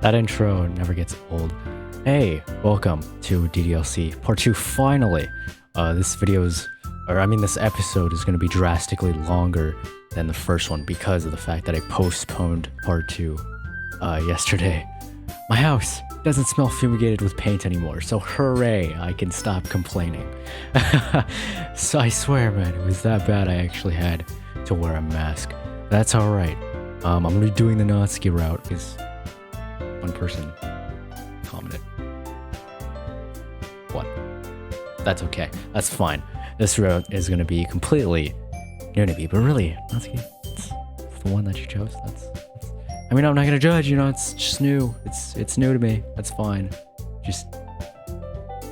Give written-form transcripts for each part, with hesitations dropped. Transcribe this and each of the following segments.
That intro never gets old. Hey, welcome to DDLC Part 2 finally. This episode is going to be drastically longer than the first one because of the fact that I postponed Part 2 yesterday. My house doesn't smell fumigated with paint anymore, so hooray, I can stop complaining. So I swear, man, it was that bad I actually had to wear a mask. That's alright. I'm going to be doing the Natsuki route because one person commented. What? That's okay. That's fine. This route is going to be completely new to me, but really, Natsuki, it's the one that you chose. I mean, I'm not going to judge, you know, it's just new. It's new to me. That's fine. Just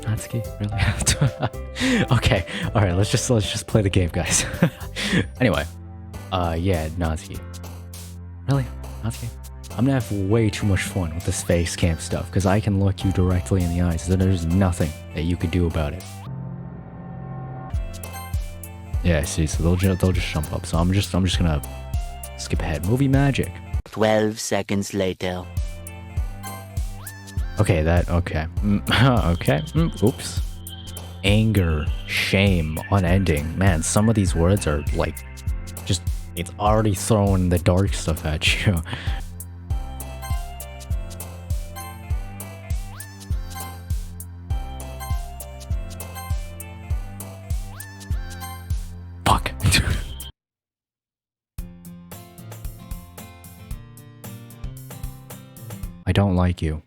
Natsuki, really? Okay. All right, let's just play the game, guys. Anyway, yeah, Natsuki. Really? Natsuki? I'm gonna have way too much fun with this face cam stuff because I can look you directly in the eyes and there's nothing that you could do about it. Yeah, see, so they'll just jump up. So I'm just gonna skip ahead. Movie magic. 12 seconds later. Okay, okay. Okay. Oops. Anger, shame, unending. Man, some of these words are like, just, it's already throwing the dark stuff at you. Fuck. I don't like you.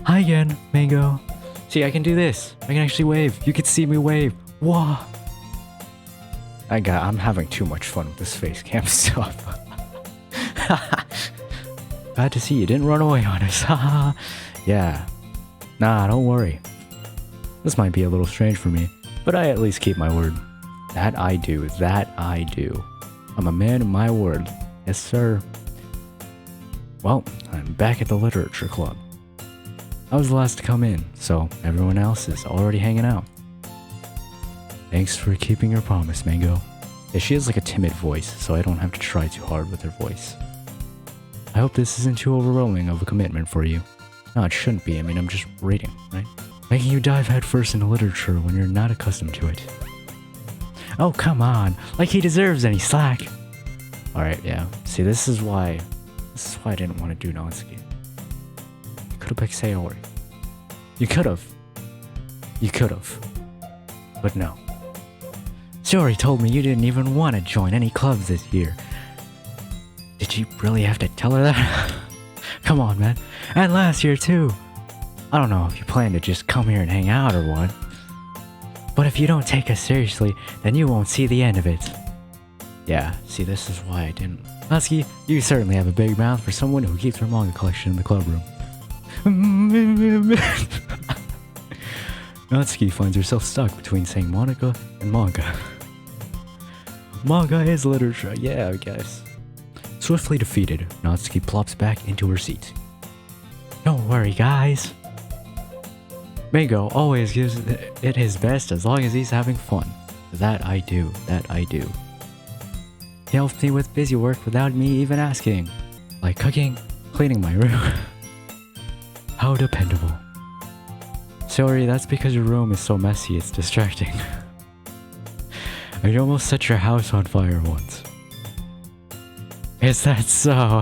Hi again, Mango. See, I can do this. I can actually wave. You can see me wave. Whoa. I'm having too much fun with this face cam stuff. Glad to see you didn't run away on us. Yeah. Nah, don't worry. This might be a little strange for me, but I at least keep my word. That I do. That I do. I'm a man of my word. Yes, sir. Well, I'm back at the literature club. I was the last to come in, so everyone else is already hanging out. Thanks for keeping your promise, Mango. Yeah, she has like a timid voice, so I don't have to try too hard with her voice. I hope this isn't too overwhelming of a commitment for you. No, it shouldn't be. I mean, I'm just reading, right? Making you dive headfirst into literature when you're not accustomed to it. Oh, come on. Like he deserves any slack. Alright, yeah. See, this is why I didn't want to do Natsuki. You could have picked Sayori. You could have. But no. Sayori told me you didn't even want to join any clubs this year. Did you really have to tell her that? Come on, man. And last year, too. I don't know if you plan to just come here and hang out or what. But if you don't take us seriously, then you won't see the end of it. Yeah, see, this is why I didn't. Natsuki, you certainly have a big mouth for someone who keeps her manga collection in the club room. Natsuki finds herself stuck between saying Monica and manga. Manga is literature, yeah, I guess. Swiftly defeated, Natsuki plops back into her seat. Don't worry, guys. Mango always gives it his best as long as he's having fun. That I do. He helps me with busy work without me even asking. Like cooking, cleaning my room. How dependable. Sorry, that's because your room is so messy it's distracting. I almost set your house on fire once. Is that so?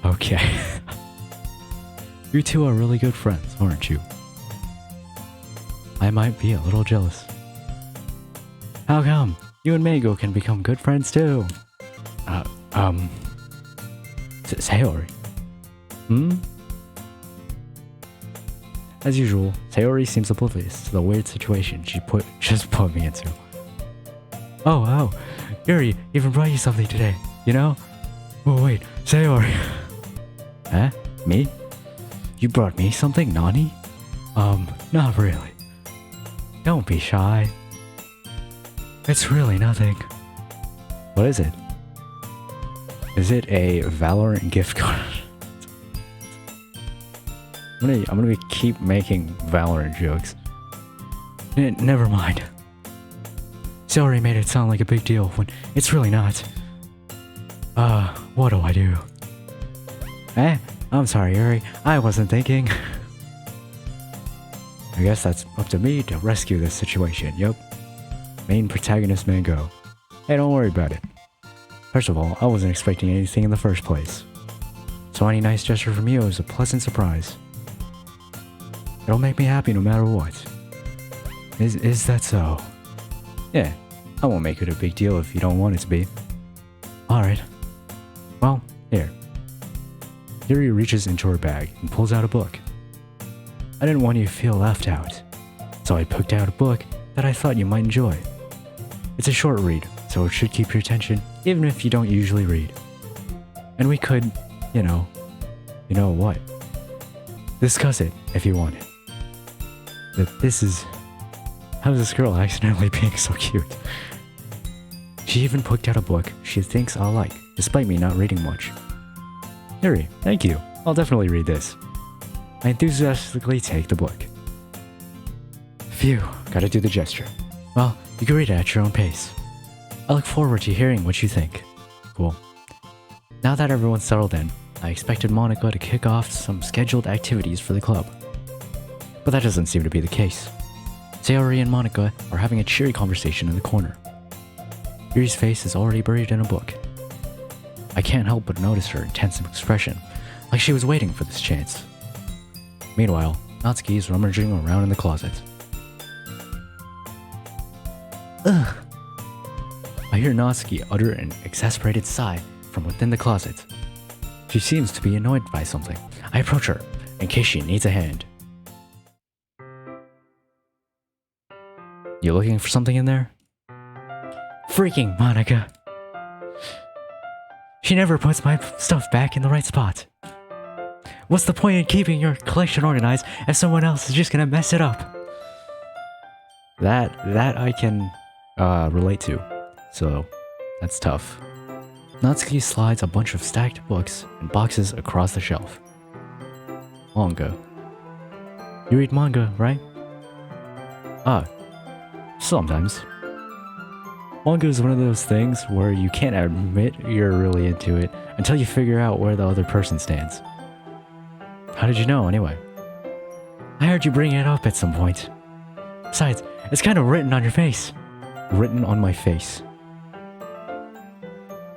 Okay. You two are really good friends, aren't you? I might be a little jealous. How come? You and Mango can become good friends too. Sayori. As usual, Sayori seems oblivious to the weird situation she just put me into. Oh, Yuri even brought you something today, you know? Oh wait, Sayori. Huh? Me? You brought me something, Nani? Not really. Don't be shy. It's really nothing. What is it? Is it a Valorant gift card? I'm gonna keep making Valorant jokes. Never mind. Sayori made it sound like a big deal when it's really not. What do I do? Eh? I'm sorry, Yuri. I wasn't thinking. I guess that's up to me to rescue this situation, yup. Main protagonist Mango. Hey, don't worry about it. First of all, I wasn't expecting anything in the first place. So any nice gesture from you is a pleasant surprise. It'll make me happy no matter what. Is that so? Yeah, I won't make it a big deal if you don't want it to be. Alright. Well, here. Yuri reaches into her bag and pulls out a book. I didn't want you to feel left out, so I picked out a book that I thought you might enjoy. It's a short read, so it should keep your attention even if you don't usually read. And we could, you know what? Discuss it if you want it. But this is... How's this girl accidentally being so cute? She even picked out a book she thinks I'll like, despite me not reading much. Yuri, thank you. I'll definitely read this. I enthusiastically take the book. Phew, gotta do the gesture. Well, you can read it at your own pace. I look forward to hearing what you think. Cool. Now that everyone's settled in, I expected Monica to kick off some scheduled activities for the club. But that doesn't seem to be the case. Sayori and Monica are having a cheery conversation in the corner. Yuri's face is already buried in a book. I can't help but notice her intense expression, like she was waiting for this chance. Meanwhile, Natsuki is rummaging around in the closet. Ugh! I hear Natsuki utter an exasperated sigh from within the closet. She seems to be annoyed by something. I approach her, in case she needs a hand. You looking for something in there? Freaking Monica! She never puts my stuff back in the right spot. What's the point in keeping your collection organized if someone else is just gonna mess it up? That I can relate to, so that's tough. Natsuki slides a bunch of stacked books and boxes across the shelf. Manga. You read manga, right? Sometimes. Manga is one of those things where you can't admit you're really into it until you figure out where the other person stands. How did you know, anyway? I heard you bring it up at some point. Besides, it's kind of written on your face. Written on my face.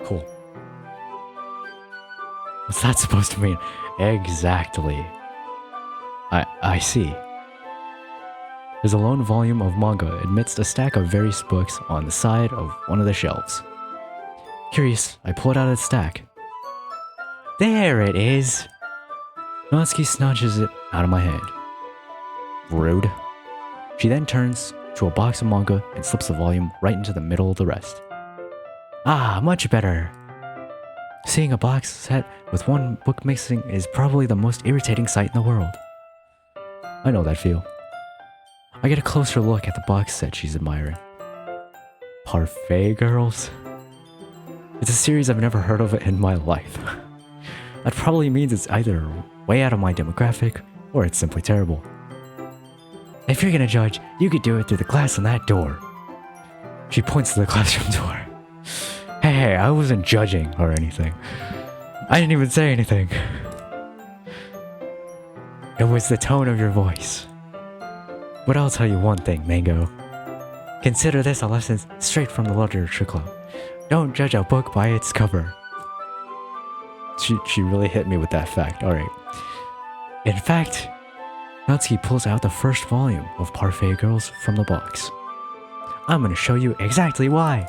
Cool. What's that supposed to mean? Exactly. I see. There's a lone volume of manga amidst a stack of various books on the side of one of the shelves. Curious, I pull it out of the stack. There it is! Natsuki snatches it out of my hand. Rude. She then turns to a box of manga and slips the volume right into the middle of the rest. Ah, much better! Seeing a box set with one book missing is probably the most irritating sight in the world. I know that feel. I get a closer look at the box set she's admiring. Parfait Girls? It's a series I've never heard of in my life. That probably means it's either way out of my demographic, or it's simply terrible. If you're gonna judge, you could do it through the glass on that door. She points to the classroom door. Hey, I wasn't judging or anything. I didn't even say anything. It was the tone of your voice. But I'll tell you one thing, Mango. Consider this a lesson straight from the Literature Club. Don't judge a book by its cover. She really hit me with that fact, alright. In fact, Natsuki pulls out the first volume of Parfait Girls from the box. I'm gonna show you exactly why.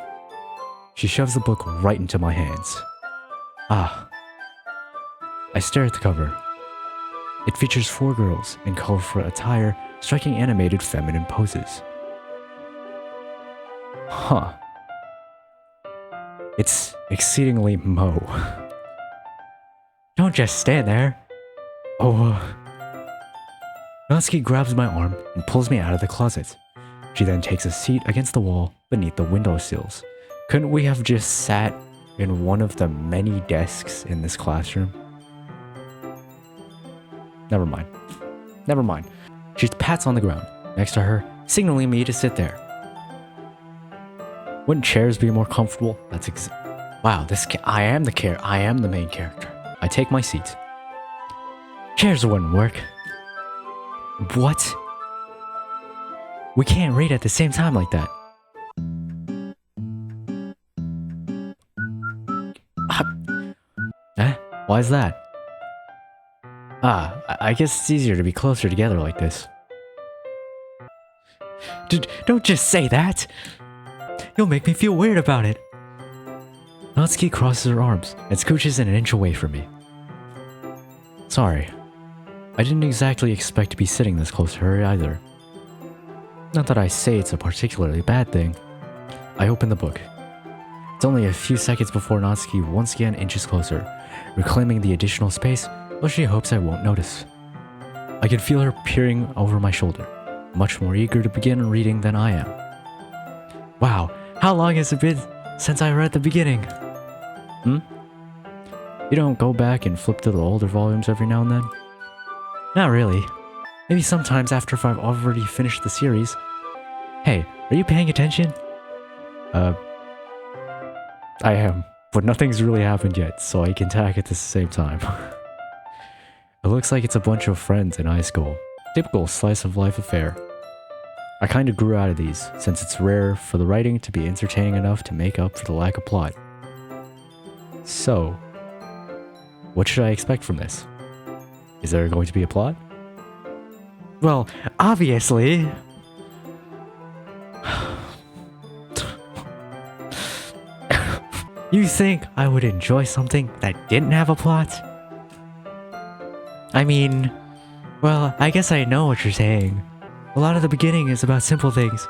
She shoves the book right into my hands. Ah. I stare at the cover. It features 4 girls in colorful attire striking animated feminine poses. Huh. It's exceedingly Mo. Don't just stand there. Oh. Natsuki grabs my arm and pulls me out of the closet. She then takes a seat against the wall beneath the windowsills. Couldn't we have just sat in one of the many desks in this classroom? Never mind. Never mind. She pats on the ground next to her, signaling me to sit there. Wouldn't chairs be more comfortable? Wow, I am the main character. I take my seat. Chairs wouldn't work. What? We can't read at the same time like that. Why is that? I guess it's easier to be closer together like this. Don't just say that! You'll make me feel weird about it. Natsuki crosses her arms and scooches an inch away from me. Sorry. I didn't exactly expect to be sitting this close to her either. Not that I say it's a particularly bad thing. I open the book. It's only a few seconds before Natsuki once again inches closer, reclaiming the additional space, but she hopes I won't notice. I can feel her peering over my shoulder, much more eager to begin reading than I am. Wow, how long has it been since I read the beginning? You don't go back and flip through the older volumes every now and then? Not really. Maybe sometimes after if I've already finished the series. Hey, are you paying attention? I am, but nothing's really happened yet, so I can tack it at the same time. It looks like it's a bunch of friends in high school. Typical slice of life affair. I kinda grew out of these, since it's rare for the writing to be entertaining enough to make up for the lack of plot. So, what should I expect from this? Is there going to be a plot? Well, obviously! You think I would enjoy something that didn't have a plot? I mean, well, I guess I know what you're saying. A lot of the beginning is about simple things.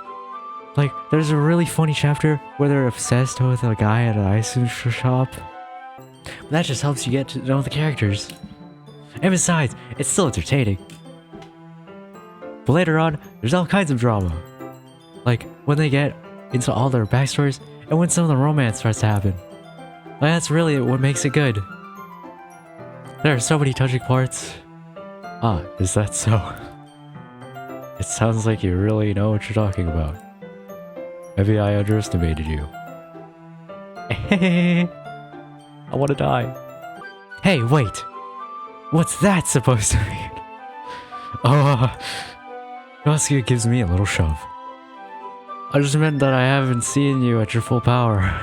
Like, there's a really funny chapter where they're obsessed with a guy at an ice cream shop. But that just helps you get to know the characters. And besides, it's still entertaining. But later on, there's all kinds of drama. Like, when they get into all their backstories, and when some of the romance starts to happen. Like, that's really what makes it good. There are so many touching parts. Ah, is that so? It sounds like you really know what you're talking about. Maybe I underestimated you. I wanna die. Hey, wait! What's that supposed to mean? Natsuki gives me a little shove. I just meant that I haven't seen you at your full power.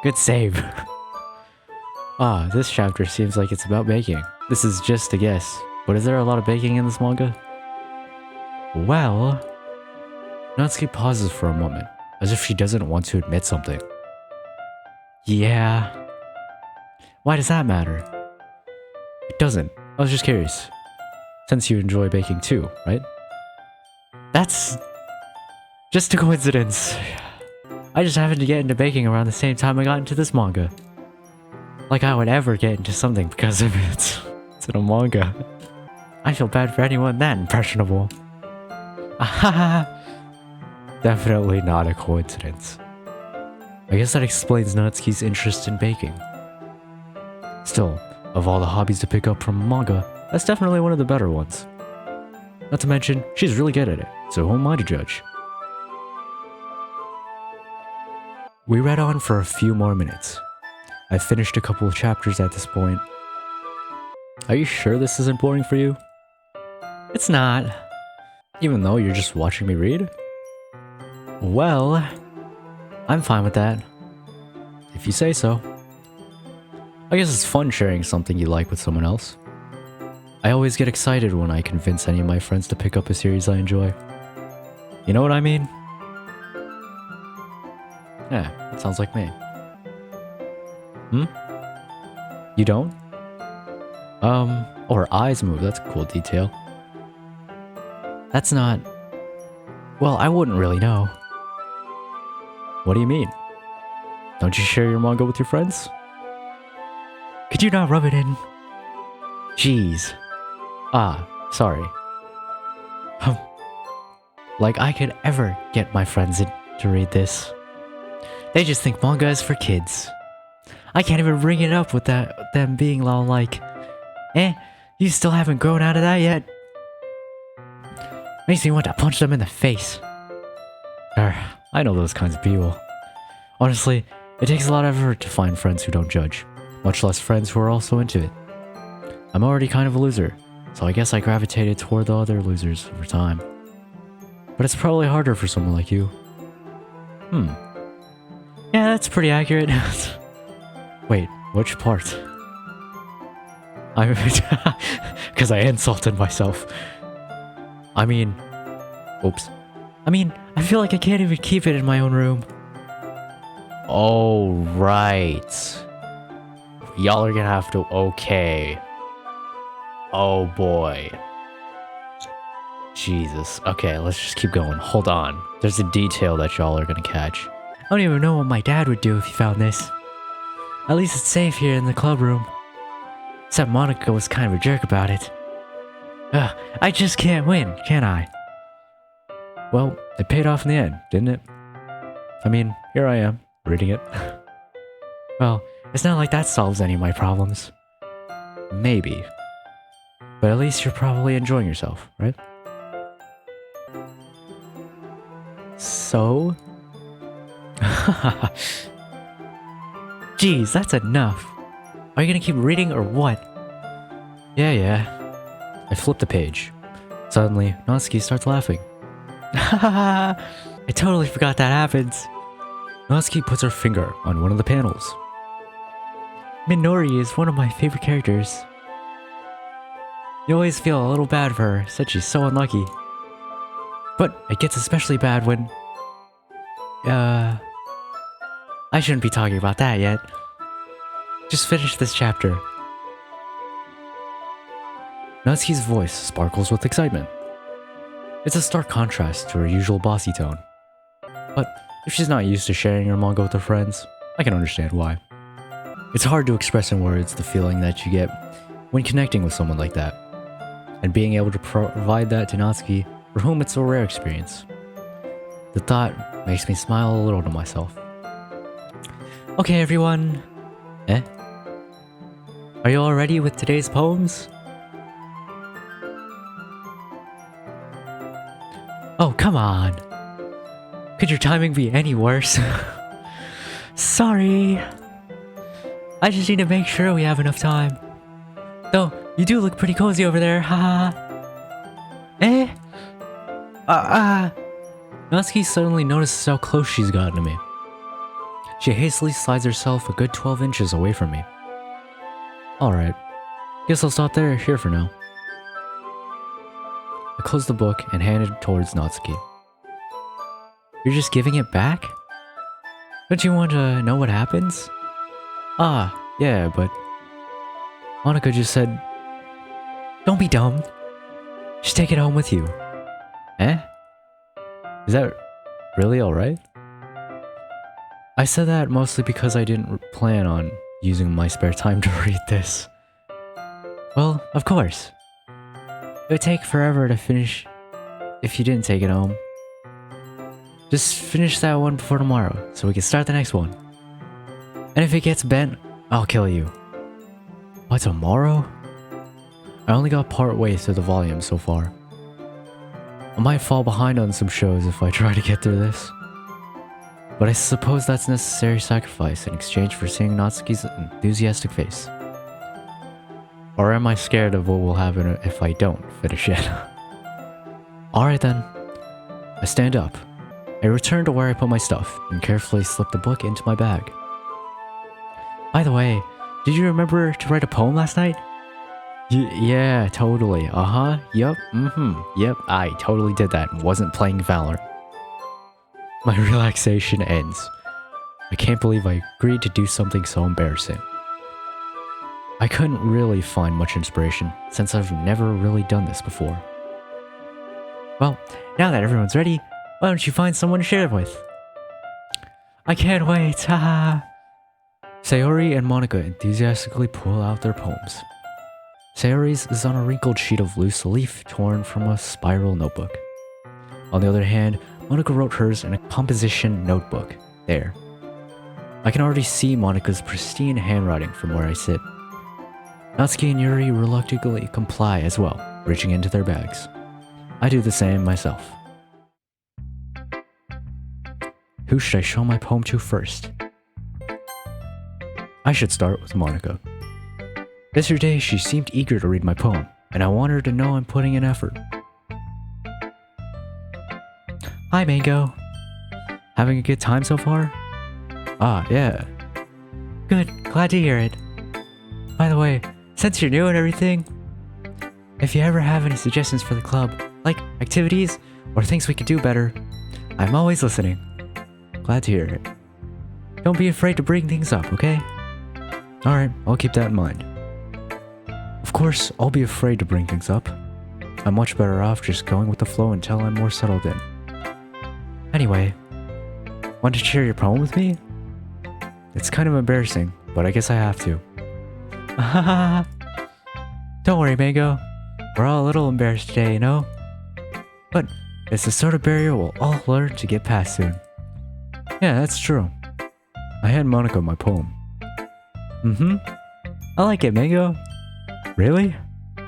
Good save. This chapter seems like it's about baking. This is just a guess, but is there a lot of baking in this manga? Well... Natsuki pauses for a moment, as if she doesn't want to admit something. Yeah... Why does that matter? It doesn't. I was just curious. Since you enjoy baking too, right? That's... just a coincidence. I just happened to get into baking around the same time I got into this manga. Like I would ever get into something because of it. It's in a manga. I feel bad for anyone that impressionable. Definitely not a coincidence. I guess that explains Natsuki's interest in baking. Still, of all the hobbies to pick up from manga, that's definitely one of the better ones. Not to mention, she's really good at it, so who am I to judge? We read on for a few more minutes. I've finished a couple of chapters at this point. Are you sure this isn't boring for you? It's not. Even though you're just watching me read? Well, I'm fine with that. If you say so. I guess it's fun sharing something you like with someone else. I always get excited when I convince any of my friends to pick up a series I enjoy. You know what I mean? Yeah, it sounds like me. You don't? Or eyes move, that's a cool detail. That's not... Well, I wouldn't really know. What do you mean? Don't you share your manga with your friends? Could you not rub it in? Jeez. Sorry. Like I could ever get my friends to read this. They just think manga is for kids. I can't even bring it up with them being all like, you still haven't grown out of that yet? Makes me want to punch them in the face. I know those kinds of people. Honestly, it takes a lot of effort to find friends who don't judge, much less friends who are also into it. I'm already kind of a loser, so I guess I gravitated toward the other losers over time. But it's probably harder for someone like you. Yeah, that's pretty accurate. Wait, which part? Because I insulted myself. I mean, oops. I feel like I can't even keep it in my own room. Oh, right. Y'all are gonna have to, okay. Oh boy. Jesus. Okay, let's just keep going. Hold on. There's a detail that y'all are gonna catch. I don't even know what my dad would do if he found this. At least it's safe here in the club room. Except Monica was kind of a jerk about it. Ugh, I just can't win, can I? Well, it paid off in the end, didn't it? I mean, here I am, reading it. Well, it's not like that solves any of my problems. Maybe. But at least you're probably enjoying yourself, right? So? Jeez, that's enough. Are you gonna keep reading or what? Yeah. I flip the page. Suddenly, Natsuki starts laughing. I totally forgot that happens. Natsuki puts her finger on one of the panels. Minori is one of my favorite characters. You always feel a little bad for her, since she's so unlucky. But it gets especially bad when... I shouldn't be talking about that yet. Just finish this chapter. Natsuki's voice sparkles with excitement. It's a stark contrast to her usual bossy tone. But if she's not used to sharing her manga with her friends, I can understand why. It's hard to express in words the feeling that you get when connecting with someone like that, and being able to provide that to Natsuki, for whom it's a rare experience. The thought makes me smile a little to myself. Okay, everyone. Are you all ready with today's poems? Oh, come on. Could your timing be any worse? Sorry. I just need to make sure we have enough time. Though, you do look pretty cozy over there, haha. Natsuki suddenly notices how close she's gotten to me. She hastily slides herself a good 12 inches away from me. Alright, guess I'll stop here for now. I close the book and hand it towards Natsuki. You're just giving it back? Don't you want to know what happens? Ah, yeah, but... Monica just said... Don't be dumb. Just take it home with you. Is that really alright? I said that mostly because I didn't plan on using my spare time to read this. Well, of course. It would take forever to finish if you didn't take it home. Just finish that one before tomorrow, so we can start the next one. And if it gets bent, I'll kill you. What, tomorrow? I only got part way through the volume so far. I might fall behind on some shows if I try to get through this. But I suppose that's a necessary sacrifice in exchange for seeing Natsuki's enthusiastic face. Or am I scared of what will happen if I don't finish it? Alright then. I stand up. I return to where I put my stuff and carefully slip the book into my bag. By the way, did you remember to write a poem last night? Yeah, totally. Yep, yep, I totally did that and wasn't playing Valor. My relaxation ends. I can't believe I agreed to do something so embarrassing. I couldn't really find much inspiration since I've never really done this before. Well, now that everyone's ready, why don't you find someone to share it with? I can't wait, haha! Sayori and Monica enthusiastically pull out their poems. Sayori's is on a wrinkled sheet of loose leaf torn from a spiral notebook. On the other hand, Monica wrote hers in a composition notebook, there. I can already see Monica's pristine handwriting from where I sit. Natsuki and Yuri reluctantly comply as well, reaching into their bags. I do the same myself. Who should I show my poem to first? I should start with Monica. Yesterday, she seemed eager to read my poem, and I want her to know I'm putting in effort. Hi, Mango. Having a good time so far? Ah, yeah. Good, glad to hear it. By the way, since you're new and everything, if you ever have any suggestions for the club, like activities or things we could do better, I'm always listening. Glad to hear it. Don't be afraid to bring things up, okay? Alright, I'll keep that in mind. Of course, I'll be afraid to bring things up. I'm much better off just going with the flow until I'm more settled in. Anyway, want to share your poem with me? It's kind of embarrassing, but I guess I have to. Don't worry, Mango. We're all a little embarrassed today, you know? But it's the sort of barrier we'll all learn to get past soon. Yeah, that's true. I hand Monica my poem. I like it, Mango. Really?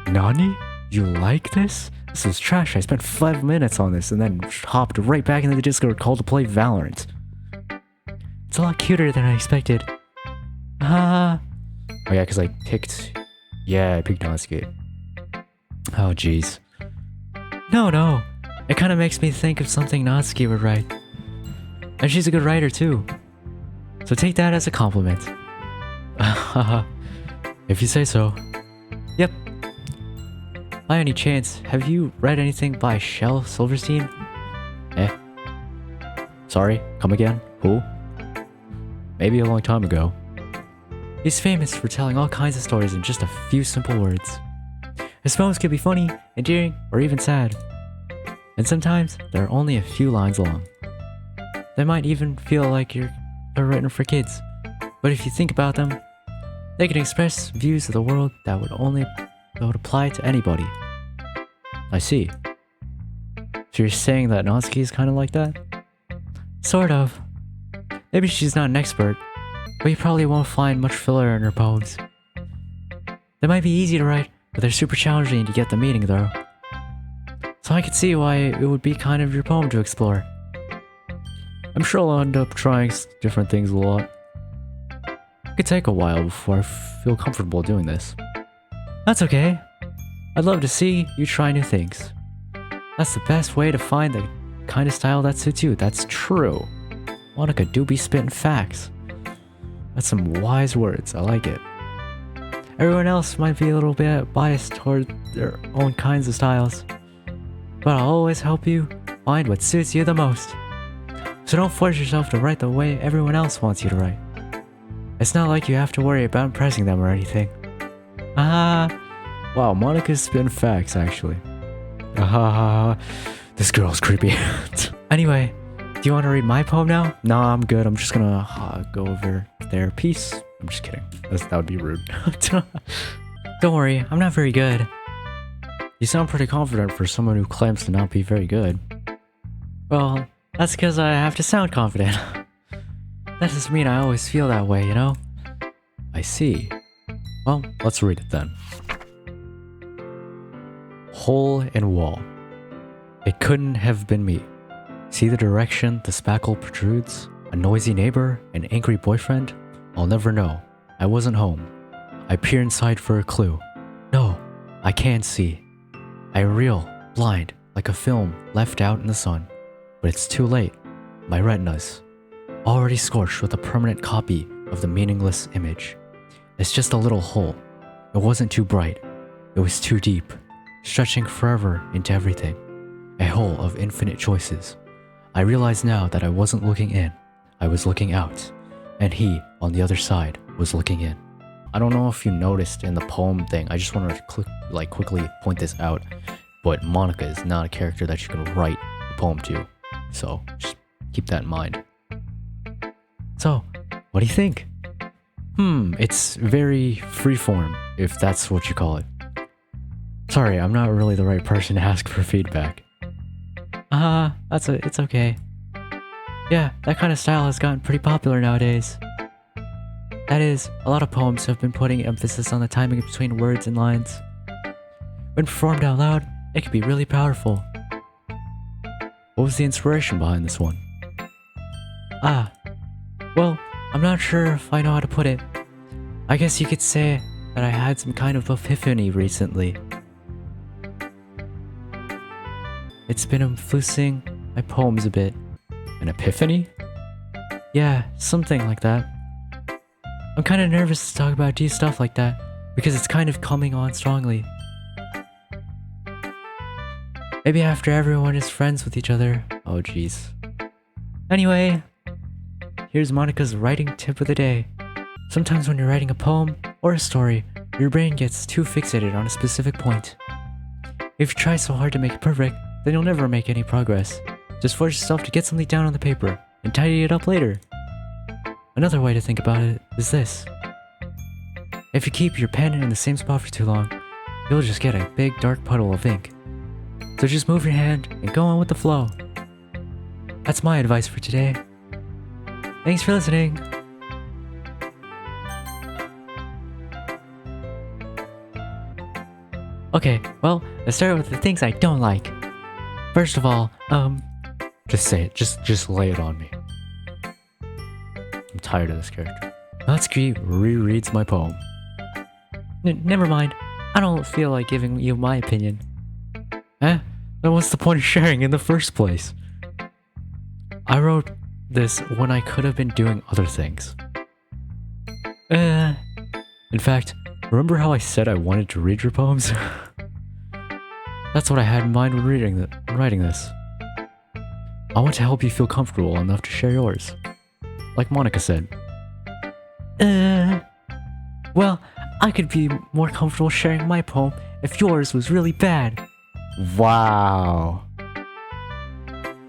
Nani? You like this? This is trash. I spent 5 minutes on this and then hopped right back into the Discord call to play Valorant. It's a lot cuter than I expected. Oh yeah, because I picked... Yeah, I picked Natsuki. Oh jeez. No. It kind of makes me think of something Natsuki would write. And she's a good writer too. So take that as a compliment. If you say so. Yep. By any chance, have you read anything by Shel Silverstein? Sorry, come again? Who? Maybe a long time ago. He's famous for telling all kinds of stories in just a few simple words. His poems can be funny, endearing, or even sad. And sometimes they're only a few lines long. They might even feel like they're written for kids. But if you think about them, they can express views of the world that would apply to anybody. I see. So you're saying that Natsuki is kind of like that? Sort of. Maybe she's not an expert, but you probably won't find much filler in her poems. They might be easy to write, but they're super challenging to get the meaning though. So I could see why it would be kind of your poem to explore. I'm sure I'll end up trying different things a lot. It could take a while before I feel comfortable doing this. That's okay. I'd love to see you try new things. That's the best way to find the kind of style that suits you. That's true. Monica do be spitting facts. That's some wise words. I like it. Everyone else might be a little bit biased toward their own kinds of styles, but I'll always help you find what suits you the most. So don't force yourself to write the way everyone else wants you to write. It's not like you have to worry about impressing them or anything. Wow, Monica's spitting facts actually. This girl's creepy. Anyway, do you want to read my poem now? Nah, I'm good. I'm just gonna go over there. Peace. I'm just kidding. That would be rude. Don't worry, I'm not very good. You sound pretty confident for someone who claims to not be very good. Well, that's because I have to sound confident. That doesn't mean I always feel that way, you know? I see. Well, let's read it then. Hole in wall. It couldn't have been me. See the direction the spackle protrudes? A noisy neighbor? An angry boyfriend? I'll never know. I wasn't home. I peer inside for a clue. No, I can't see. I reel, blind, like a film left out in the sun. But it's too late. My retina's already scorched with a permanent copy of the meaningless image. It's just a little hole. It wasn't too bright. It was too deep, stretching forever into everything. A hole of infinite choices. I realize now that I wasn't looking in. I was looking out. And he, on the other side, was looking in. I don't know if you noticed in the poem thing, I just wanted to quickly point this out, but Monica is not a character that you can write a poem to. So, just keep that in mind. So, what do you think? It's very freeform, if that's what you call it. Sorry, I'm not really the right person to ask for feedback. It's okay. Yeah, that kind of style has gotten pretty popular nowadays. That is, a lot of poems have been putting emphasis on the timing between words and lines. When performed out loud, it can be really powerful. What was the inspiration behind this one? Well, I'm not sure if I know how to put it. I guess you could say that I had some kind of epiphany recently. It's been influencing my poems a bit. An epiphany? Yeah, something like that. I'm kind of nervous to talk about deep stuff like that because it's kind of coming on strongly. Maybe after everyone is friends with each other. Oh jeez. Anyway, here's Monica's writing tip of the day. Sometimes when you're writing a poem or a story, your brain gets too fixated on a specific point. If you try so hard to make it perfect, then you'll never make any progress. Just force yourself to get something down on the paper and tidy it up later. Another way to think about it is this. If you keep your pen in the same spot for too long, you'll just get a big dark puddle of ink. So just move your hand and go on with the flow. That's my advice for today. Thanks for listening. Okay, well, let's start with the things I don't like. First of all, just say it. Just lay it on me. I'm tired of this character. Natsuki rereads my poem. Never mind. I don't feel like giving you my opinion. Eh? Then what's the point of sharing in the first place? I wrote this when I could have been doing other things. In fact, remember how I said I wanted to read your poems? That's what I had in mind when writing this. I want to help you feel comfortable enough to share yours. Like Monica said. Well, I could be more comfortable sharing my poem if yours was really bad. Wow.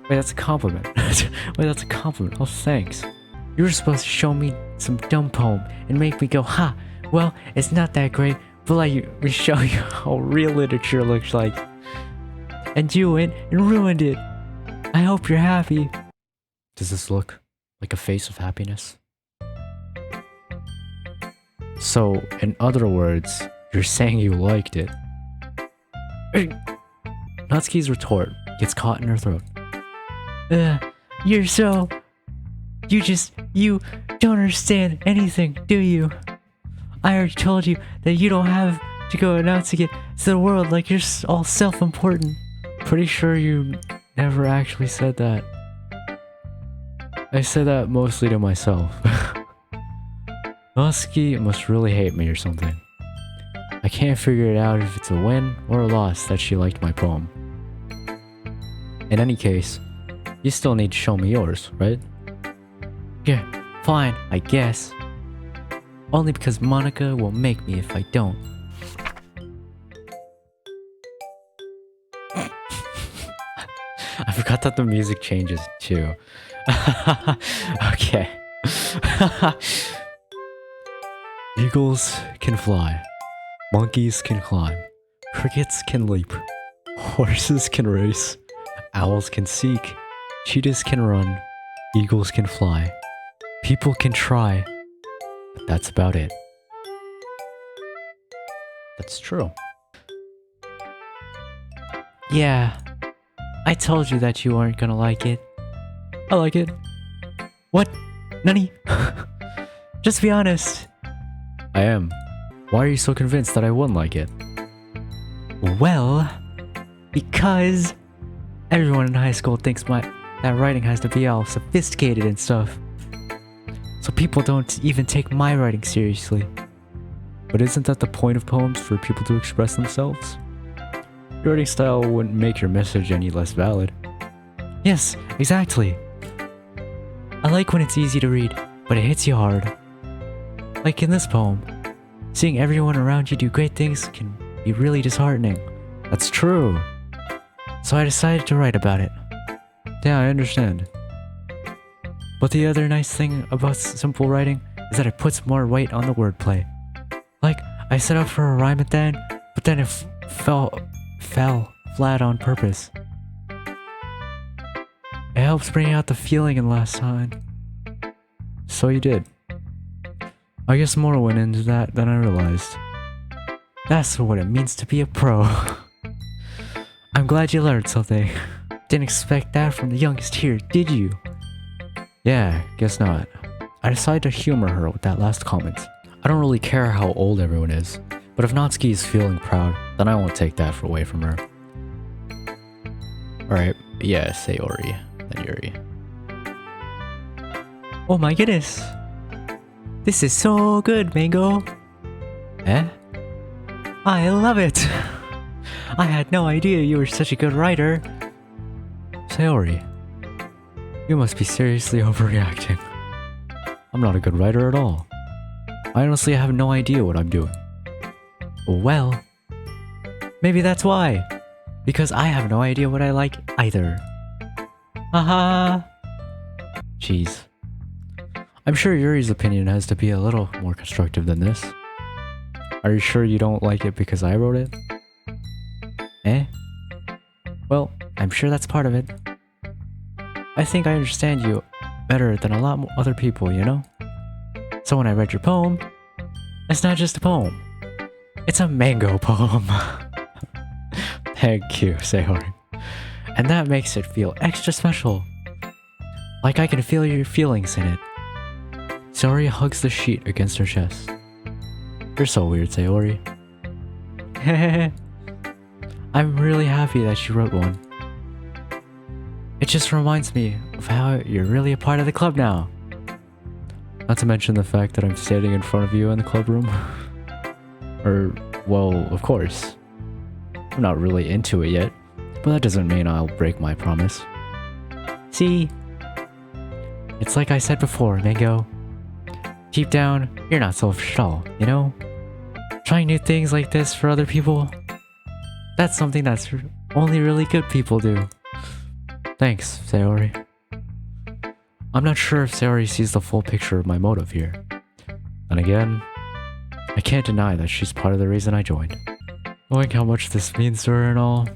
Wait, that's a compliment. Wait, that's a compliment. Oh, thanks. You were supposed to show me some dumb poem and make me go, ha, well, it's not that great, but let me show you how real literature looks like. And you went and ruined it. I hope you're happy. Does this look like a face of happiness? So, in other words, you're saying you liked it. Natsuki's retort gets caught in her throat. You don't understand anything, do you? I already told you that you don't have to go announcing it to the world like you're all self-important. Pretty sure you never actually said that. I said that mostly to myself. Natsuki must really hate me or something. I can't figure it out if it's a win or a loss that she liked my poem. In any case, you still need to show me yours, right? Yeah, fine, I guess. Only because Monica will make me if I don't. I forgot that the music changes too. Okay. Eagles can fly. Monkeys can climb. Crickets can leap. Horses can race. Owls can seek. Cheetahs can run. Eagles can fly. People can try. But that's about it. That's true. Yeah. I told you that you weren't gonna like it. I like it. What? Nani? Just be honest. I am. Why are you so convinced that I wouldn't like it? Well, because everyone in high school thinks that writing has to be all sophisticated and stuff. So people don't even take my writing seriously. But isn't that the point of poems, for people to express themselves? Your writing style wouldn't make your message any less valid. Yes, exactly. I like when it's easy to read, but it hits you hard. Like in this poem, seeing everyone around you do great things can be really disheartening. That's true. So I decided to write about it. Yeah, I understand. But the other nice thing about simple writing is that it puts more weight on the wordplay. Like, I set up for a rhyme at the end, but then it fell flat on purpose. It helps bring out the feeling in last line. So you did. I guess more went into that than I realized. That's what it means to be a pro. I'm glad you learned something. Didn't expect that from the youngest here, did you? Yeah, guess not. I decided to humor her with that last comment. I don't really care how old everyone is, but if Natsuki is feeling proud, then I won't take that away from her. Alright, yeah, Sayori, then Yuri. Oh my goodness! This is so good, Mango! Eh? I love it! I had no idea you were such a good writer. Sayori, you must be seriously overreacting. I'm not a good writer at all. I honestly have no idea what I'm doing. Well, maybe that's why. Because I have no idea what I like either. Haha. Jeez. I'm sure Yuri's opinion has to be a little more constructive than this. Are you sure you don't like it because I wrote it? Eh? Well, I'm sure that's part of it. I think I understand you better than a lot more other people, you know? So when I read your poem, it's not just a poem. It's a mango poem. Thank you, Sayori. And that makes it feel extra special. Like I can feel your feelings in it. Sayori hugs the sheet against her chest. You're so weird, Sayori. I'm really happy that you wrote one. It just reminds me of how you're really a part of the club now. Not to mention the fact that I'm standing in front of you in the club room. Well, of course. I'm not really into it yet, but that doesn't mean I'll break my promise. See? It's like I said before, Mango. Deep down, you're not selfish at all, you know? Trying new things like this for other people, that's something that's only really good people do. Thanks, Sayori. I'm not sure if Sayori sees the full picture of my motive here. And again, I can't deny that she's part of the reason I joined. Knowing how much this means to her and all.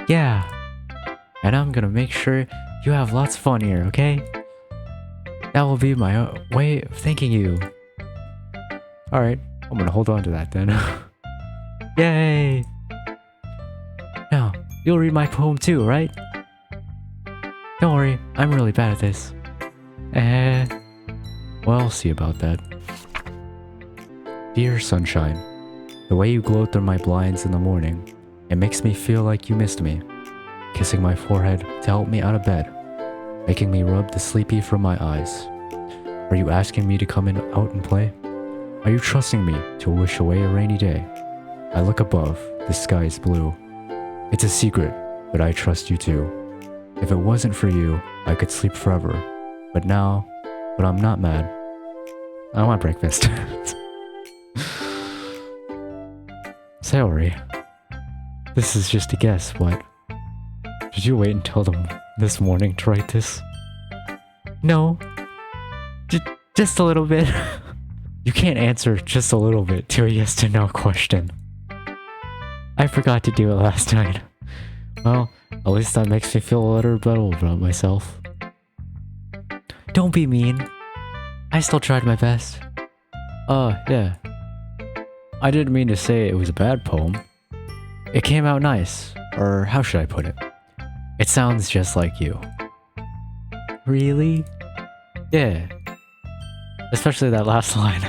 Yeah. And I'm gonna make sure you have lots of fun here, okay? That will be my way of thanking you. Alright, I'm gonna hold on to that then. Yay! Now, you'll read my poem too, right? Don't worry, I'm really bad at this. Well, I'll see about that. Dear sunshine, the way you glow through my blinds in the morning, it makes me feel like you missed me. Kissing my forehead to help me out of bed, making me rub the sleepy from my eyes. Are you asking me to come out and play? Are you trusting me to wish away a rainy day? I look above, the sky is blue. It's a secret, but I trust you too. If it wasn't for you, I could sleep forever. But I'm not mad. I want breakfast. Sayori, this is just a guess, what? Did you wait until this morning to write this? No. Just a little bit. You can't answer just a little bit to a yes to no question. I forgot to do it last night. Well, at least that makes me feel a little better about myself. Don't be mean. I still tried my best. Yeah. I didn't mean to say it was a bad poem. It came out nice, or how should I put it? It sounds just like you. Really? Yeah. Especially that last line.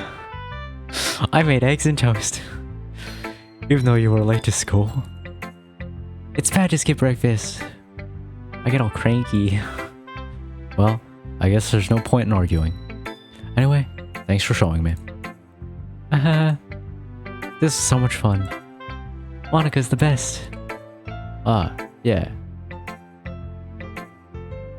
I made eggs and toast. Even though you were late to school. It's bad to skip breakfast. I get all cranky. Well, I guess there's no point in arguing. Anyway, thanks for showing me. This is so much fun. Monika's the best. Yeah.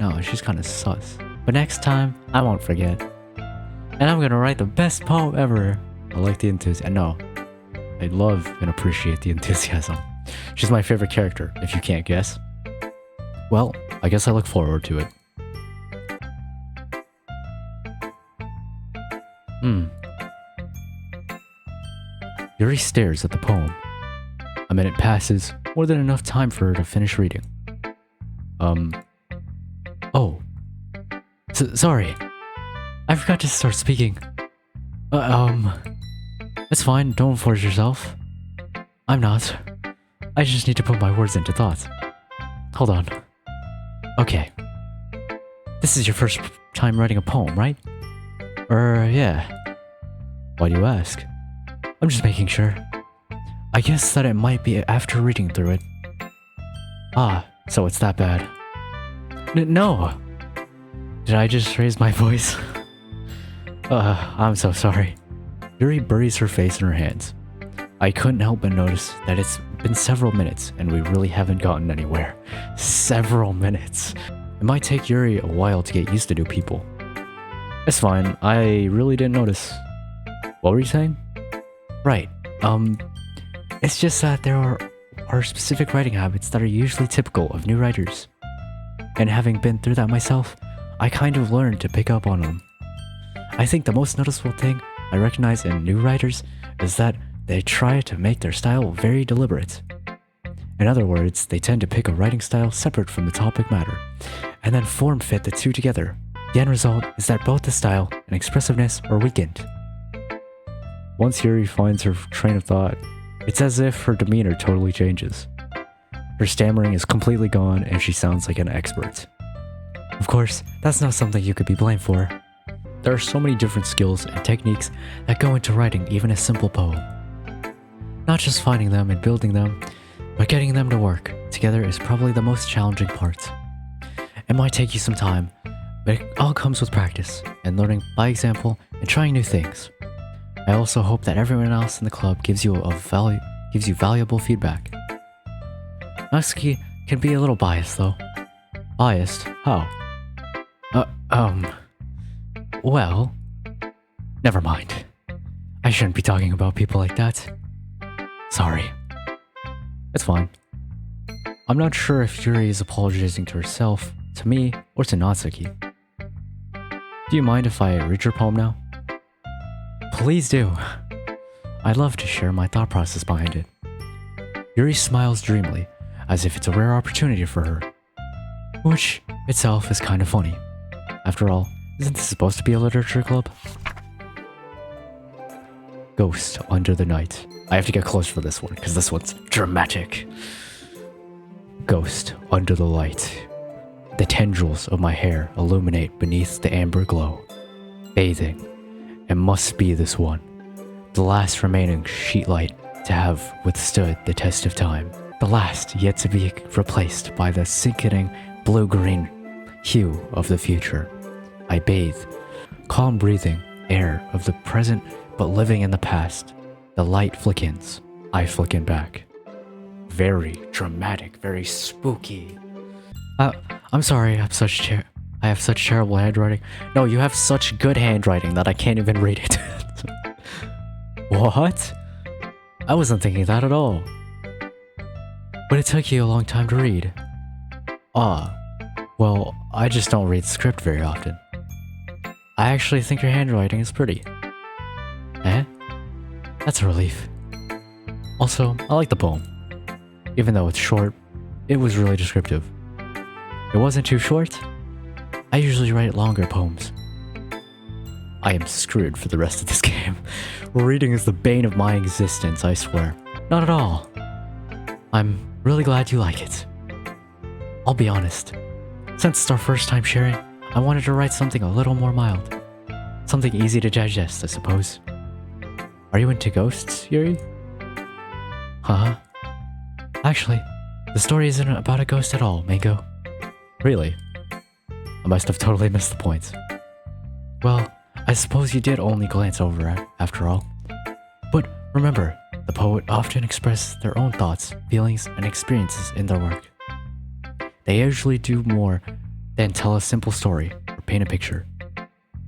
No, she's kinda sus. But next time, I won't forget. And I'm gonna write the best poem ever. I like the enthusiasm. No, I love and appreciate the enthusiasm. She's my favorite character, if you can't guess. Well, I guess I look forward to it. Yuri stares at the poem. A minute passes, more than enough time for her to finish reading. Oh. Sorry. I forgot to start speaking. It's fine, don't force yourself. I'm not. I just need to put my words into thoughts. Hold on. Okay. This is your first time writing a poem, right? Yeah. Why do you ask? I'm just making sure. I guess that it might be after reading through it. Ah, so it's that bad. No! Did I just raise my voice? I'm so sorry. Yuri buries her face in her hands. I couldn't help but notice that it's been several minutes and we really haven't gotten anywhere. Several minutes. It might take Yuri a while to get used to new people. It's fine, I really didn't notice. What were you saying? Right, it's just that there are specific writing habits that are usually typical of new writers. And having been through that myself, I kind of learned to pick up on them. I think the most noticeable thing I recognize in new writers is that they try to make their style very deliberate. In other words, they tend to pick a writing style separate from the topic matter, and then form fit the two together. The end result is that both the style and expressiveness are weakened. Once Yuri finds her train of thought, it's as if her demeanor totally changes. Her stammering is completely gone and she sounds like an expert. Of course, that's not something you could be blamed for. There are so many different skills and techniques that go into writing even a simple poem. Not just finding them and building them, but getting them to work together is probably the most challenging part. It might take you some time, but it all comes with practice and learning by example and trying new things. I also hope that everyone else in the club gives you valuable feedback. Natsuki can be a little biased though. Biased? How? Well, never mind. I shouldn't be talking about people like that. Sorry. It's fine. I'm not sure if Yuri is apologizing to herself, to me, or to Natsuki. Do you mind if I read your poem now? Please do. I'd love to share my thought process behind it. Yuri smiles dreamily, as if it's a rare opportunity for her. Which itself is kind of funny. After all, isn't this supposed to be a literature club? Ghost under the night. I have to get close for this one, because this one's dramatic. Ghost under the light. The tendrils of my hair illuminate beneath the amber glow. Bathing. It must be this one. The last remaining sheet light to have withstood the test of time. The last yet to be replaced by the sickening blue-green hue of the future. I bathe, calm breathing air of the present but living in the past. The light flickens, I flicken back. Very dramatic, very spooky. I'm sorry, I have such terrible handwriting. No, you have such good handwriting that I can't even read it. What? I wasn't thinking that at all. But it took you a long time to read. Well, I just don't read script very often. I actually think your handwriting is pretty. Eh? That's a relief. Also, I like the poem. Even though it's short, it was really descriptive. It wasn't too short. I usually write longer poems. I am screwed for the rest of this game. Reading is the bane of my existence, I swear. Not at all. I'm really glad you like it. I'll be honest. Since it's our first time sharing, I wanted to write something a little more mild. Something easy to digest, I suppose. Are you into ghosts, Yuri? Huh? Actually, the story isn't about a ghost at all, Mango. Really? I must have totally missed the point. Well, I suppose you did only glance over it, after all. But remember, the poet often express their own thoughts, feelings, and experiences in their work. They usually do more than tell a simple story or paint a picture.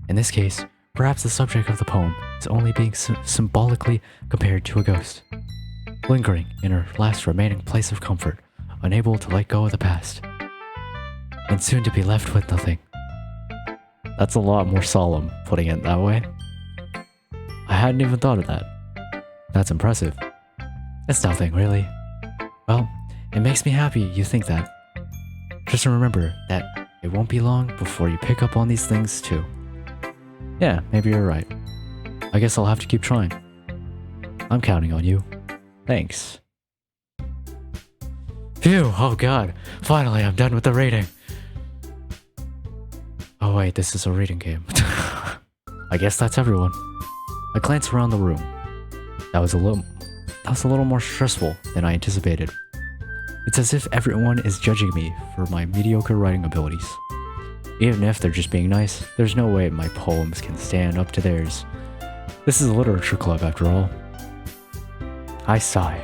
In this case, perhaps the subject of the poem is only being symbolically compared to a ghost, lingering in her last remaining place of comfort, unable to let go of the past, and soon to be left with nothing. That's a lot more solemn, putting it that way. I hadn't even thought of that. That's impressive. It's nothing, really. Well, it makes me happy you think that. Just remember that it won't be long before you pick up on these things too. Yeah, maybe you're right. I guess I'll have to keep trying. I'm counting on you. Thanks. Phew, oh god. Finally, I'm done with the reading. Oh wait, this is a reading game. I guess that's everyone. I glance around the room. That was a little more stressful than I anticipated. It's as if everyone is judging me for my mediocre writing abilities. Even if they're just being nice, there's no way my poems can stand up to theirs. This is a literature club after all. I sigh.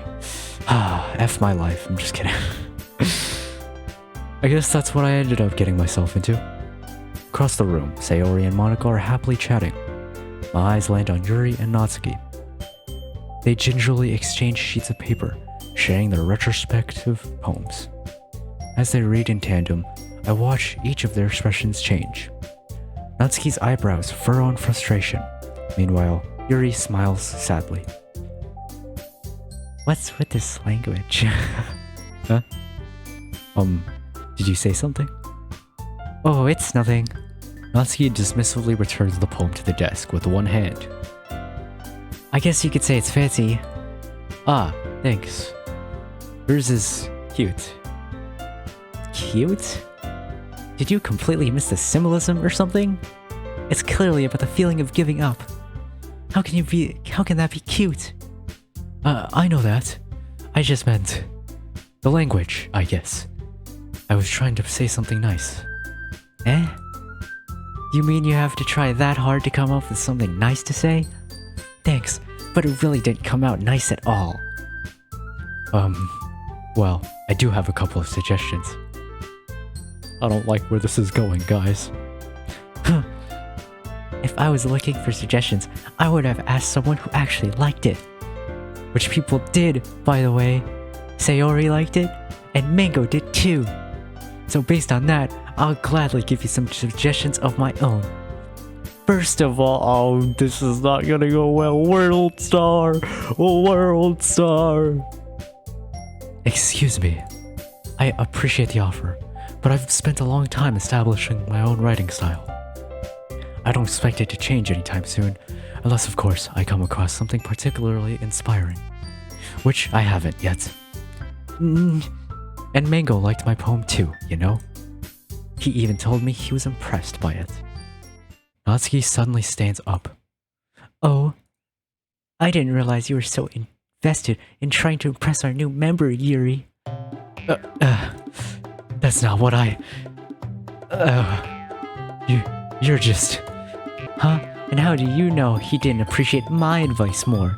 F my life, I'm just kidding. I guess that's what I ended up getting myself into. Across the room, Sayori and Monica are happily chatting. My eyes land on Yuri and Natsuki. They gingerly exchange sheets of paper, sharing their retrospective poems. As they read in tandem, I watch each of their expressions change. Natsuki's eyebrows furrow in frustration. Meanwhile, Yuri smiles sadly. What's with this language? Huh? Did you say something? Oh, it's nothing. Natsuki dismissively returns the poem to the desk with one hand. I guess you could say it's fancy. Ah, thanks. Yours is cute. Cute? Did you completely miss the symbolism or something? It's clearly about the feeling of giving up. How can that be cute? I know that. I just meant the language, I guess. I was trying to say something nice. Eh? You mean you have to try that hard to come up with something nice to say? Thanks, but it really didn't come out nice at all. Well, I do have a couple of suggestions. I don't like where this is going, guys. If I was looking for suggestions, I would have asked someone who actually liked it. Which people did, by the way. Sayori liked it, and Mango did too. So based on that, I'll gladly give you some suggestions of my own. First of all, oh, this is not gonna go well. World Star! World Star! Excuse me. I appreciate the offer, but I've spent a long time establishing my own writing style. I don't expect it to change anytime soon, unless of course I come across something particularly inspiring. Which I haven't yet. And Mango liked my poem too, you know? He even told me he was impressed by it. Natsuki suddenly stands up. Oh, I didn't realize you were so invested in trying to impress our new member, Yuri. That's not what You're just... Huh? And how do you know he didn't appreciate my advice more?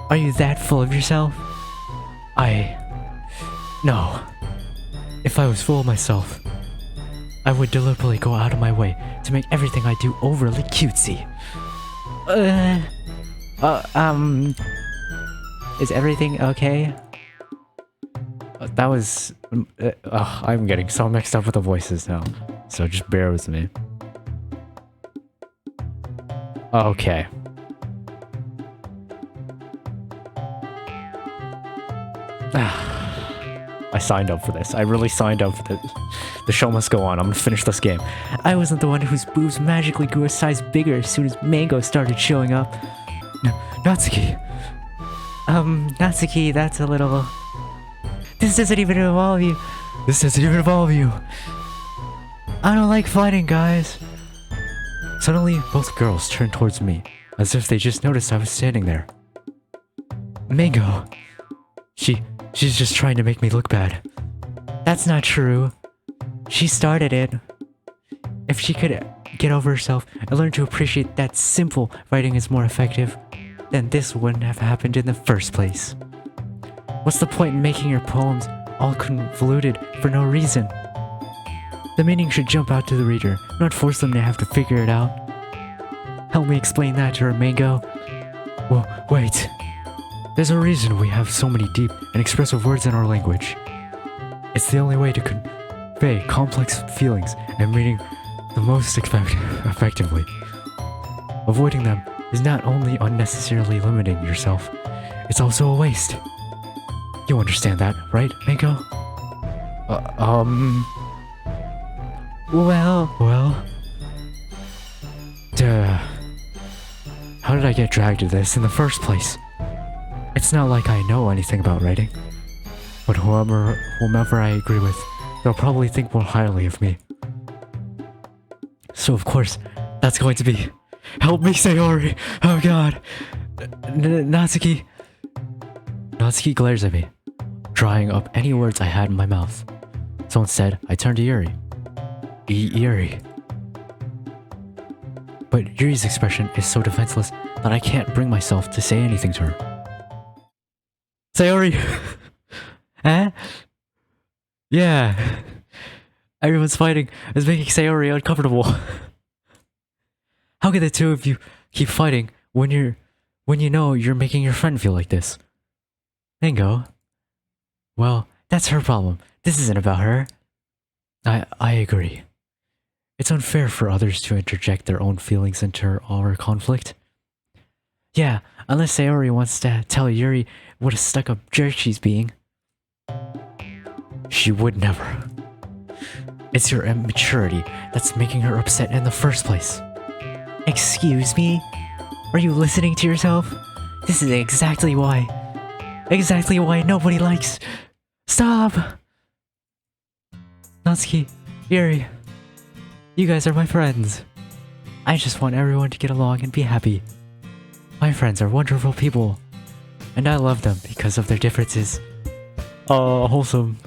Are you that full of yourself? No. If I was full of myself, I would deliberately go out of my way to make everything I do overly cutesy. Is everything okay? That was... I'm getting so mixed up with the voices now, so just bear with me. Okay. I signed up for this. I really signed up for this. The show must go on. I'm gonna finish this game. I wasn't the one whose boobs magically grew a size bigger as soon as Mango started showing up. Natsuki. Natsuki, that's a little... This doesn't even involve you. This doesn't even involve you. I don't like fighting, guys. Suddenly, both girls turned towards me, as if they just noticed I was standing there. Mango. She's just trying to make me look bad. That's not true. She started it. If she could get over herself and learn to appreciate that simple writing is more effective, then this wouldn't have happened in the first place. What's the point in making your poems all convoluted for no reason? The meaning should jump out to the reader, not force them to have to figure it out. Help me explain that to her, Mango. Well, wait. There's a reason we have so many deep and expressive words in our language. It's the only way to convey complex feelings and meaning the most effectively. Avoiding them is not only unnecessarily limiting yourself, it's also a waste. You understand that, right, Mango? Well... Duh. How did I get dragged to this in the first place? It's not like I know anything about writing. But whomever I agree with, they'll probably think more highly of me. So of course, that's going to be Help me, Sayori! Oh god! Natsuki! Natsuki glares at me, drying up any words I had in my mouth. So instead, I turn to Yuri. Yuri. But Yuri's expression is so defenseless that I can't bring myself to say anything to her. Sayori! Eh? Yeah. Everyone's fighting. It's making Sayori uncomfortable. How can the two of you keep fighting when you know you're making your friend feel like this? Bingo. Well, that's her problem. This isn't about her. I agree. It's unfair for others to interject their own feelings into our conflict. Yeah, unless Sayori wants to tell Yuri what a stuck-up jerk she's being. She would never. It's your immaturity that's making her upset in the first place. Excuse me? Are you listening to yourself? This is exactly why nobody likes... Stop! Natsuki, Yuri, you guys are my friends. I just want everyone to get along and be happy. My friends are wonderful people, and I love them because of their differences. Wholesome.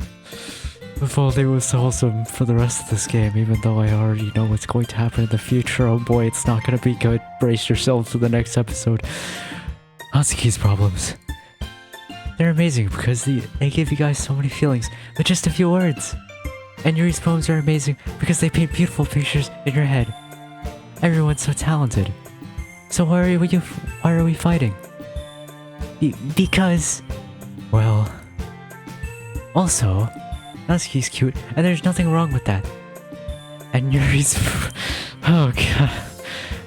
If only it was wholesome for the rest of this game, even though I already know what's going to happen in the future. Oh boy, it's not gonna be good. Brace yourselves for the next episode. Natsuki's problems. They're amazing because they give you guys so many feelings with just a few words. And Yuri's poems are amazing because they paint beautiful pictures in your head. Everyone's so talented. So why are we fighting? Because... Well... Also, Natsuki's cute, and there's nothing wrong with that. And Yuri's... Oh god.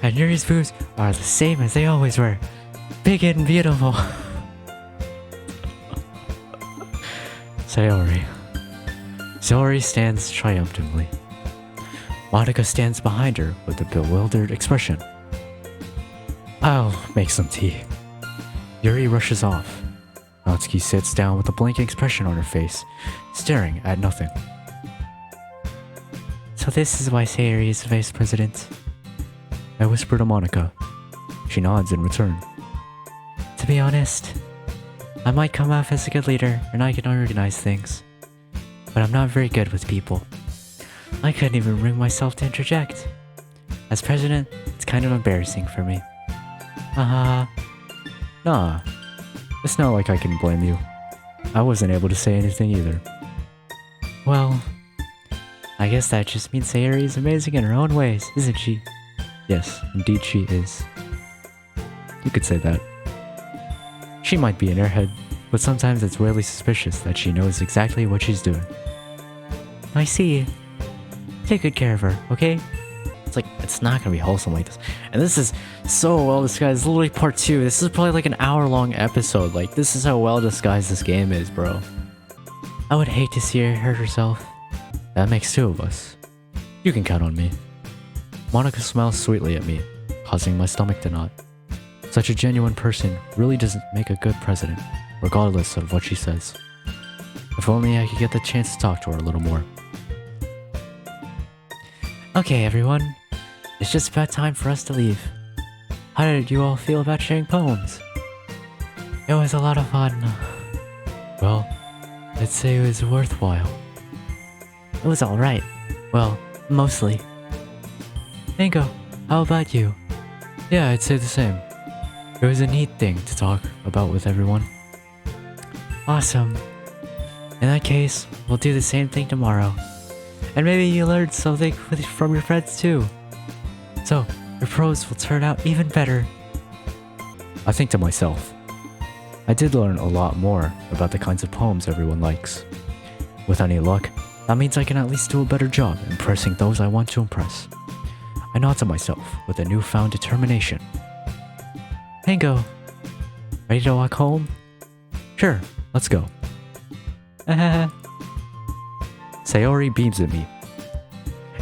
And Yuri's boobs are the same as they always were. Big and beautiful. Sayori. Sayori stands triumphantly. Monica stands behind her with a bewildered expression. I'll make some tea. Yuri rushes off. Natsuki sits down with a blank expression on her face, staring at nothing. So this is why Sayori is the vice president? I whisper to Monica. She nods in return. To be honest, I might come off as a good leader and I can organize things. But I'm not very good with people. I couldn't even bring myself to interject. As president, it's kind of embarrassing for me. Nah. It's not like I can blame you. I wasn't able to say anything either. Well, I guess that just means Sayori is amazing in her own ways, isn't she? Yes, indeed she is. You could say that. She might be an airhead, but sometimes it's really suspicious that she knows exactly what she's doing. I see. Take good care of her, okay? It's like, it's not gonna be wholesome like this. And this is so well disguised. It's literally part 2. This is probably like an hour-long episode. Like, this is how well disguised this game is, bro. I would hate to see her hurt herself. That makes 2 of us. You can count on me. Monica smiles sweetly at me, causing my stomach to knot. Such a genuine person really doesn't make a good president, regardless of what she says. If only I could get the chance to talk to her a little more. Okay, everyone. It's just about time for us to leave. How did you all feel about sharing poems? It was a lot of fun. Well, I'd say it was worthwhile. It was alright. Well, mostly. Mango, how about you? Yeah, I'd say the same. It was a neat thing to talk about with everyone. Awesome. In that case, we'll do the same thing tomorrow. And maybe you learned something from your friends too. So, your prose will turn out even better. I think to myself, I did learn a lot more about the kinds of poems everyone likes. With any luck, that means I can at least do a better job impressing those I want to impress. I nod to myself with a newfound determination. Mango, ready to walk home? Sure, let's go. Sayori beams at me.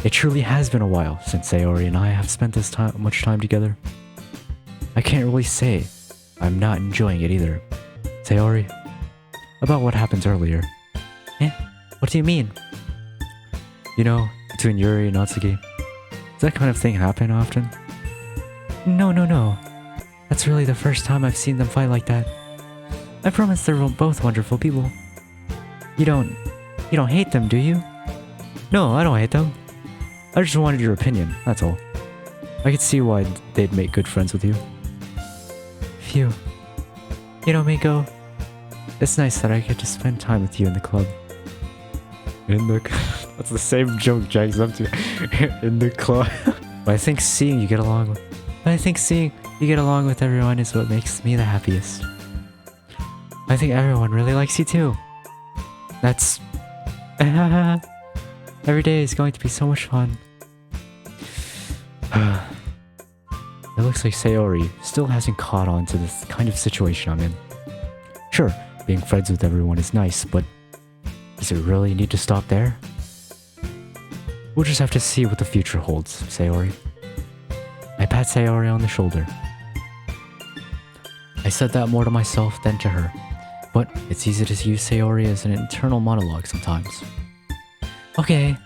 It truly has been a while since Sayori and I have spent this much time together. I can't really say I'm not enjoying it either. Sayori, about what happened earlier. What do you mean? You know, between Yuri and Natsuki. Does that kind of thing happen often? No, no, no. That's really the first time I've seen them fight like that. I promise they're both wonderful people. You don't hate them, do you? No, I don't hate them. I just wanted your opinion, that's all. I could see why they'd make good friends with you. Phew. You know, Miko, it's nice that I get to spend time with you in the club. That's the same joke Jack's up to. In the club. But I think seeing you get along with everyone is what makes me the happiest. I think everyone really likes you too. That's... Every day is going to be so much fun. It looks like Sayori still hasn't caught on to this kind of situation I'm in. Sure, being friends with everyone is nice, but does it really need to stop there? We'll just have to see what the future holds, Sayori. I pat Sayori on the shoulder. I said that more to myself than to her, but it's easy to use Sayori as an internal monologue sometimes. Okay.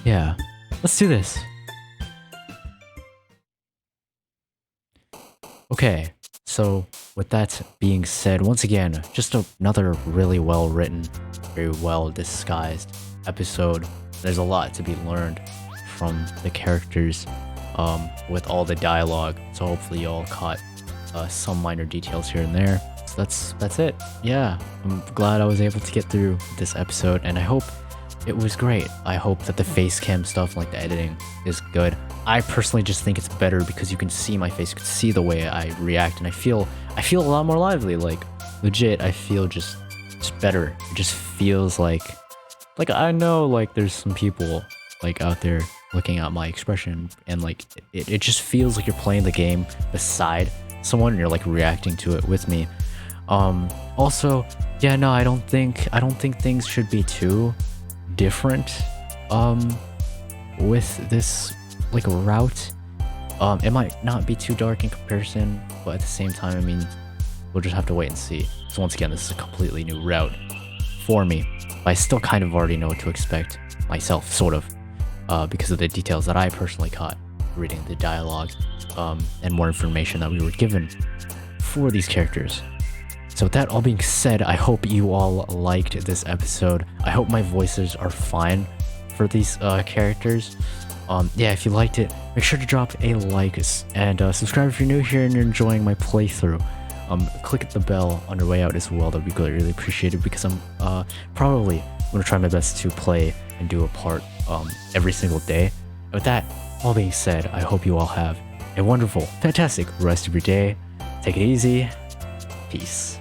Yeah, let's do this. Okay, so with that being said, once again, just another really well written, very well disguised episode. There's a lot to be learned from the characters with all the dialogue, so hopefully y'all caught some minor details here and there. So that's it. Yeah, I'm glad I was able to get through this episode, and I hope it was great. I hope that the face cam stuff, like the editing, is good. I personally just think it's better because you can see my face, you can see the way I react, and I feel a lot more lively. Like legit, I feel just better. It just feels like I know like there's some people like out there looking at my expression, and like it just feels like you're playing the game beside someone and you're like reacting to it with me. Also, yeah, no, I don't think things should be too different with this like route. It might not be too dark in comparison, but at the same time, I mean, we'll just have to wait and see. So once again, this is a completely new route for me, but I still kind of already know what to expect myself, sort of, because of the details that I personally caught reading the dialogue, and more information that we were given for these characters. So with that all being said, I hope you all liked this episode. I hope my voices are fine for these characters. Yeah, if you liked it, make sure to drop a like and subscribe if you're new here and you're enjoying my playthrough. Click the bell on your way out as well. That'd be really appreciated, because I'm probably going to try my best to play and do a part every single day. With that all being said, I hope you all have a wonderful, fantastic rest of your day. Take it easy. Peace.